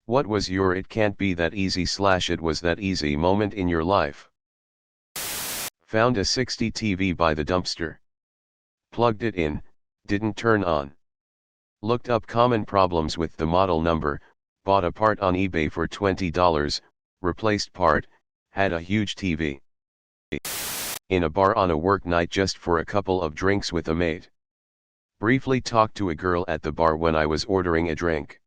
What was your "it can't be that easy" / "it was that easy" moment in your life? Found a 60 TV by the dumpster. Plugged it in, didn't turn on. Looked up common problems with the model number, bought a part on eBay for $20, replaced part, had a huge TV. In a bar on a work night just for a couple of drinks with a mate. Briefly talked to a girl at the bar when I was ordering a drink.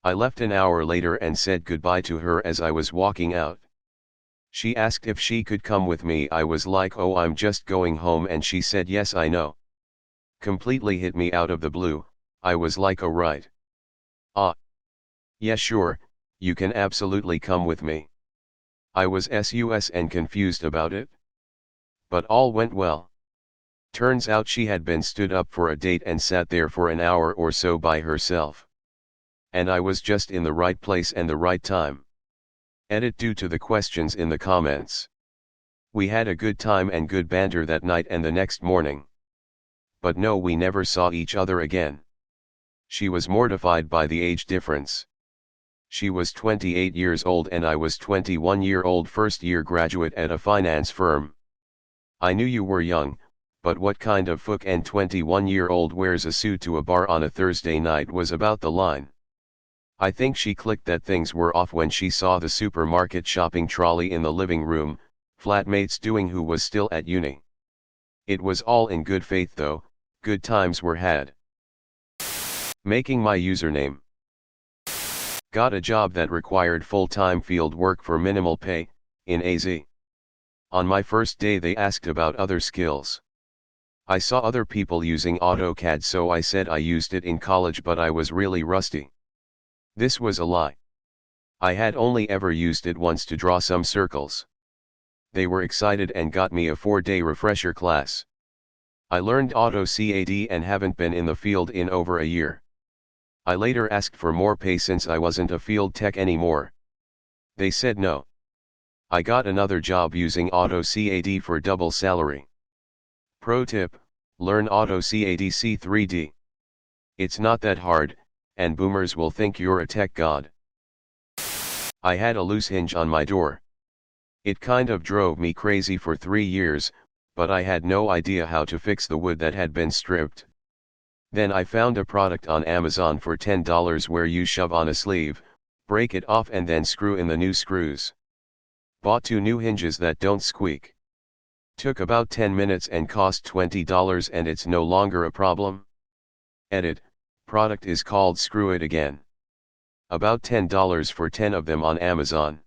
I left an hour later and said goodbye to her as I was walking out. She asked if she could come with me. I was like, "Oh, I'm just going home," and she said, "Yes, I know." Completely hit me out of the blue. I was like, "Oh right. Yeah, sure, you can absolutely come with me." I was sus and confused about it. But all went well. Turns out she had been stood up for a date and sat there for an hour or so by herself. And I was just in the right place and the right time. Edit due to the questions in the comments. We had a good time and good banter that night and the next morning. But no, we never saw each other again. She was mortified by the age difference. She was 28 years old and I was 21-year-old first-year graduate at a finance firm. "I knew you were young, but what kind of fuck and 21-year-old wears a suit to a bar on a Thursday night?" was about the line. I think she clicked that things were off when she saw the supermarket shopping trolley in the living room, flatmates doing who was still at uni. It was all in good faith though, good times were had. Making my username. Got a job that required full-time field work for minimal pay, in AZ. On my first day they asked about other skills. I saw other people using AutoCAD, so I said I used it in college but I was really rusty. This was a lie. I had only ever used it once to draw some circles. They were excited and got me a 4-day refresher class. I learned AutoCAD and haven't been in the field in over a year. I later asked for more pay since I wasn't a field tech anymore. They said no. I got another job using AutoCAD for double salary. Pro tip: learn AutoCAD C3D. It's not that hard, and boomers will think you're a tech god. I had a loose hinge on my door. It kind of drove me crazy for 3 years, but I had no idea how to fix the wood that had been stripped. Then I found a product on Amazon for $10 where you shove on a sleeve, break it off and then screw in the new screws. Bought 2 new hinges that don't squeak. Took about 10 minutes and cost $20 and it's no longer a problem. Edit: product is called Screw It Again. About $10 for 10 of them on Amazon.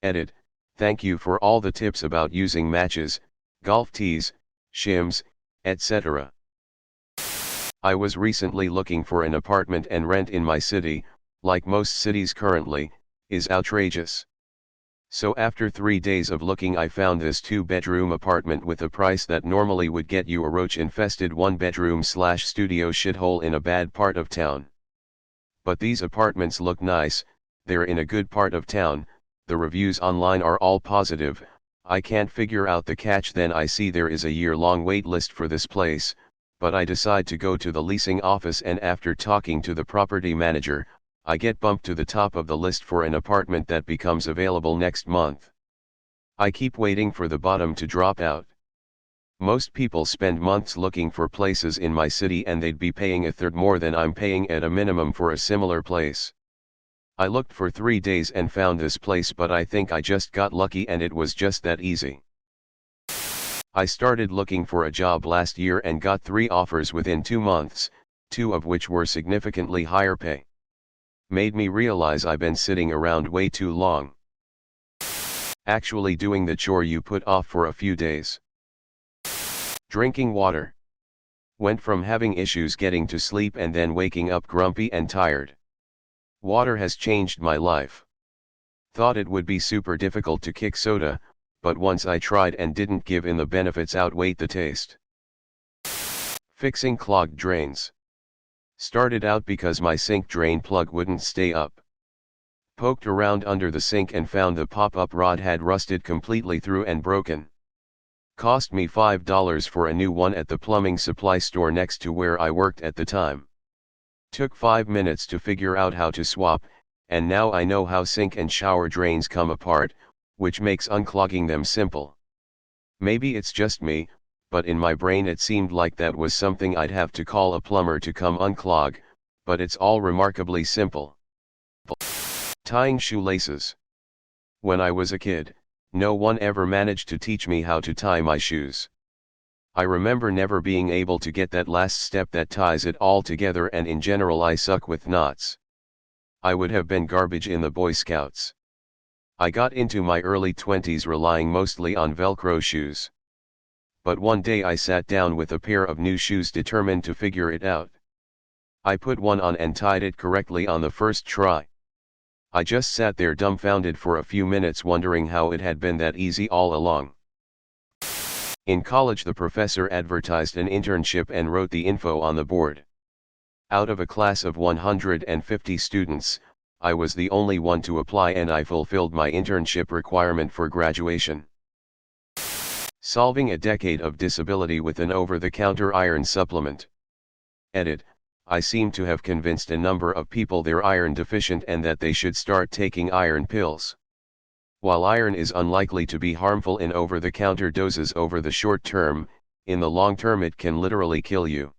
Edit: thank you for all the tips about using matches, golf tees, shims, etc. I was recently looking for an apartment and rent in my city, like most cities currently, is outrageous. So after 3 days of looking I found this 2-bedroom apartment with a price that normally would get you a roach-infested 1-bedroom/studio shithole in a bad part of town. But these apartments look nice, they're in a good part of town, the reviews online are all positive. I can't figure out the catch. Then I see there is a year-long wait list for this place, but I decide to go to the leasing office and after talking to the property manager, I get bumped to the top of the list for an apartment that becomes available next month. I keep waiting for the bottom to drop out. Most people spend months looking for places in my city and they'd be paying a third more than I'm paying at a minimum for a similar place. I looked for 3 days and found this place, but I think I just got lucky and it was just that easy. I started looking for a job last year and got 3 offers within 2 months, 2 of which were significantly higher pay. Made me realize I've been sitting around way too long. Actually doing the chore you put off for a few days. Drinking water. Went from having issues getting to sleep and then waking up grumpy and tired. Water has changed my life. Thought it would be super difficult to kick soda, but once I tried and didn't give in, the benefits outweighed the taste. Fixing clogged drains. Started out because my sink drain plug wouldn't stay up. Poked around under the sink and found the pop-up rod had rusted completely through and broken. Cost me $5 for a new one at the plumbing supply store next to where I worked at the time. Took 5 minutes to figure out how to swap, and now I know how sink and shower drains come apart, which makes unclogging them simple. Maybe it's just me, but in my brain it seemed like that was something I'd have to call a plumber to come unclog, but it's all remarkably simple. Tying shoelaces. When I was a kid, no one ever managed to teach me how to tie my shoes. I remember never being able to get that last step that ties it all together, and in general I suck with knots. I would have been garbage in the Boy Scouts. I got into my early 20s relying mostly on Velcro shoes. But one day I sat down with a pair of new shoes determined to figure it out. I put one on and tied it correctly on the first try. I just sat there dumbfounded for a few minutes, wondering how it had been that easy all along. In college, the professor advertised an internship and wrote the info on the board. Out of a class of 150 students, I was the only one to apply, and I fulfilled my internship requirement for graduation. Solving a decade of disability with an over-the-counter iron supplement. Edit: I seem to have convinced a number of people they're iron deficient and that they should start taking iron pills. While iron is unlikely to be harmful in over-the-counter doses over the short term, in the long term it can literally kill you.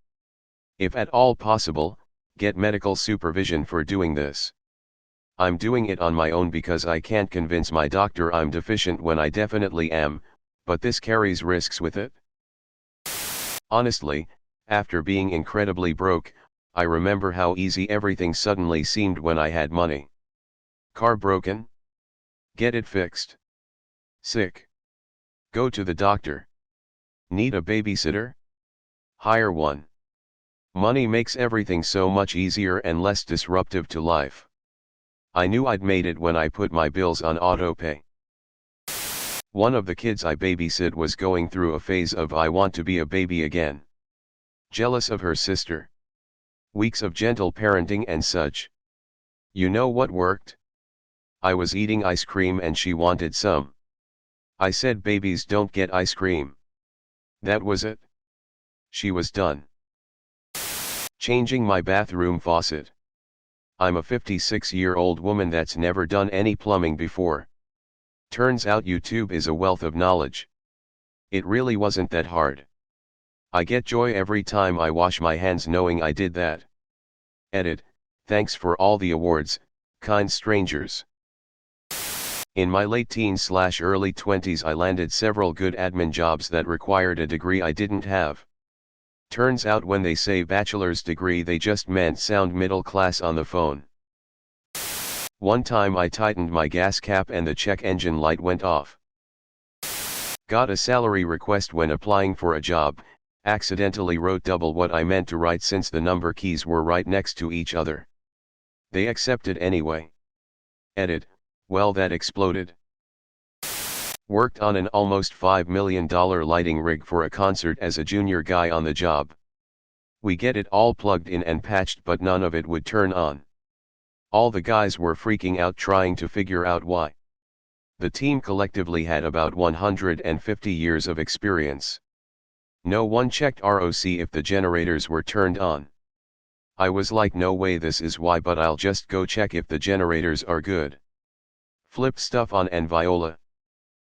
If at all possible, get medical supervision for doing this. I'm doing it on my own because I can't convince my doctor I'm deficient when I definitely am, but this carries risks with it. Honestly, after being incredibly broke, I remember how easy everything suddenly seemed when I had money. Car broken? Get it fixed. Sick? Go to the doctor. Need a babysitter? Hire one. Money makes everything so much easier and less disruptive to life. I knew I'd made it when I put my bills on autopay. One of the kids I babysit was going through a phase of I want to be a baby again. Jealous of her sister. Weeks of gentle parenting and such. You know what worked? I was eating ice cream and she wanted some. I said babies don't get ice cream. That was it. She was done. Changing my bathroom faucet. I'm a 56-year-old woman that's never done any plumbing before. Turns out YouTube is a wealth of knowledge. It really wasn't that hard. I get joy every time I wash my hands knowing I did that. Edit: thanks for all the awards, kind strangers. In my late teens/early 20s I landed several good admin jobs that required a degree I didn't have. Turns out when they say bachelor's degree they just meant sound middle class on the phone. One time I tightened my gas cap and the check engine light went off. Got a salary request when applying for a job, accidentally wrote double what I meant to write since the number keys were right next to each other. They accepted anyway. Edit: well, that exploded. Worked on an almost $5 million lighting rig for a concert as a junior guy on the job. We get it all plugged in and patched, but none of it would turn on. All the guys were freaking out trying to figure out why. The team collectively had about 150 years of experience. No one checked ROC if the generators were turned on. I was like, no way this is why, but I'll just go check if the generators are good. Flip stuff on and Viola,